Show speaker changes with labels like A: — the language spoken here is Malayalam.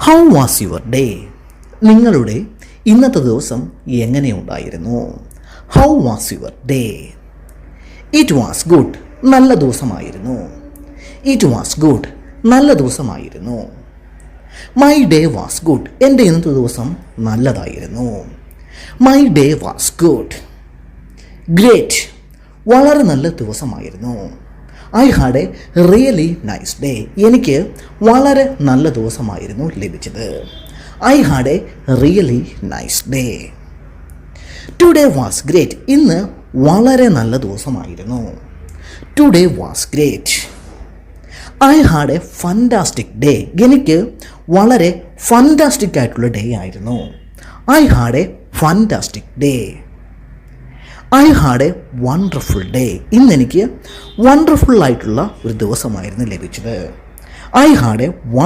A: How was your day? നിങ്ങളുടെ ഇന്നത്തെ ദിവസം എങ്ങനെയുണ്ടായിരുന്നു? How was your day? It was good. നല്ല ദിവസമായിരുന്നു. It was good. നല്ല ദിവസമായിരുന്നു. My day was good. എൻ്റെ ഇന്നത്തെ ദിവസം നല്ലതായിരുന്നു. My day was good. Great. വളരെ നല്ല ദിവസമായിരുന്നു. I had A really nice day. എനിക്ക് വളരെ നല്ല ദിവസമായിരുന്നു ലഭിച്ചത്. I had A really nice day. Today was great. ഇന്ന് വളരെ നല്ല ദിവസമായിരുന്നു. Today was great. I had A fantastic day. എനിക്ക് വളരെ ഫണ്ടാസ്റ്റിക് ആയിട്ടുള്ള ഡേ ആയിരുന്നു. I had A fantastic day. I had A wonderful day. ഇന്നെനിക്ക് വണ്ടർഫുൾ ആയിട്ടുള്ള ഒരു ദിവസമായിരുന്നു ലഭിച്ചത്. I had A